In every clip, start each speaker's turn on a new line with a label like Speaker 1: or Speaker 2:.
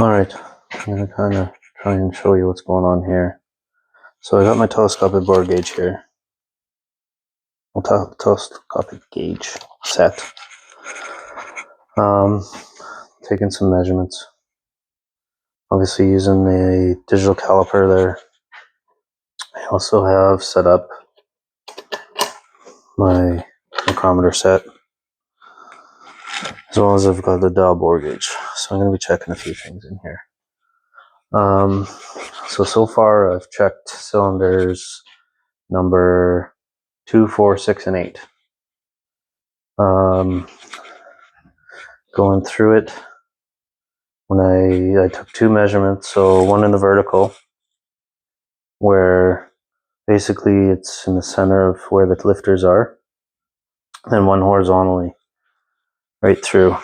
Speaker 1: Alright, I'm going to kind of try and show you what's going on here. So I got my telescopic bore gauge here. Well, telescopic gauge set. Taking some measurements. Obviously using a digital caliper there. I also have set up my micrometer set, as well as I've got the dial bore gauge. So I'm going to be checking a few things in here. So far I've checked cylinders number 2, 4, 6, and 8. Going through it, when I took 2 measurements, so one in the vertical, where basically it's in the center of where the lifters are, and one horizontally right through.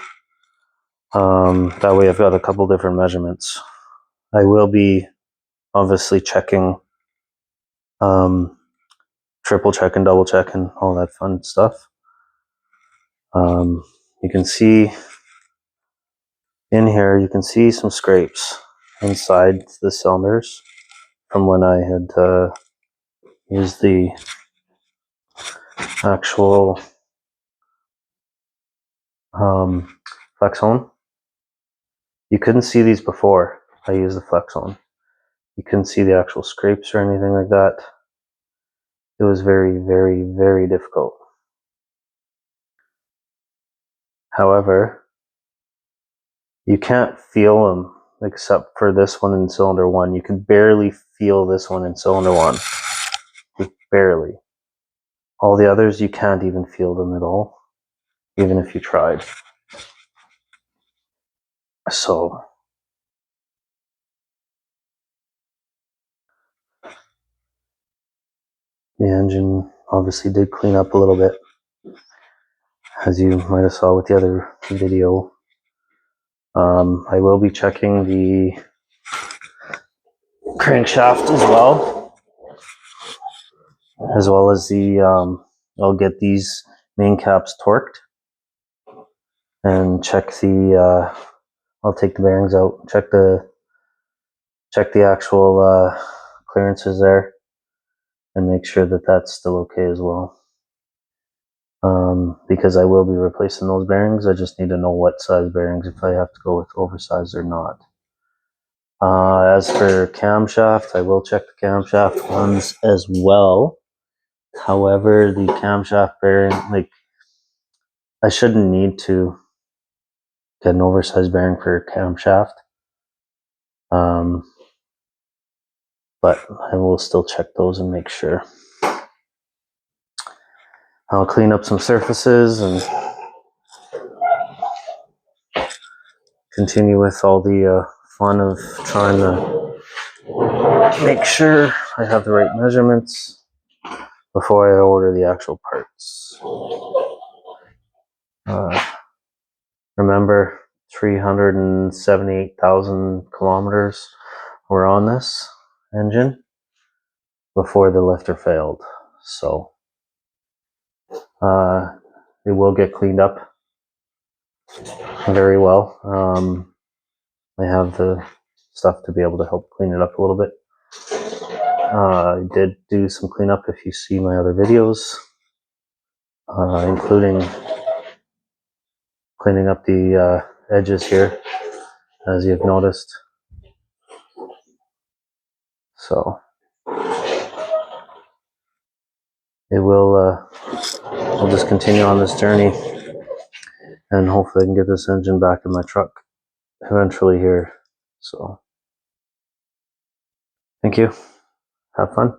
Speaker 1: That way I've got a couple different measurements. I will be obviously checking, triple checking, double checking, all that fun stuff. You can see in here, you can see some scrapes inside the cylinders from when I had used the actual Flexone. You couldn't see these before I used the Flexone. You couldn't see the actual scrapes or anything like that. It was very, very, very difficult. However, you can't feel them except for this one in cylinder 1. You can barely feel this one in cylinder 1. Barely. All the others, you can't even feel them at all, even if you tried. So the engine obviously did clean up a little bit, as you might have saw with the other video. I will be checking the crankshaft as well as the I'll get these main caps torqued and check the I'll take the bearings out, check the actual clearances there, and make sure that that's still okay as well. Because I will be replacing those bearings. I just need to know what size bearings, if I have to go with oversized or not. As for camshaft, I will check the camshaft ones as well. However, the camshaft bearing, like, I shouldn't need to get an oversized bearing for a camshaft. But I will still check those and make sure. I'll clean up some surfaces and continue with all the fun of trying to make sure I have the right measurements before I order the actual parts. Remember, 378,000 kilometers were on this engine before the lifter failed. So it will get cleaned up very well. I have the stuff to be able to help clean it up a little bit. I did do some cleanup if you see my other videos, including cleaning up the edges here, as you've noticed. So it will, I'll just continue on this journey, and hopefully I can get this engine back in my truck eventually here. So thank you. Have fun.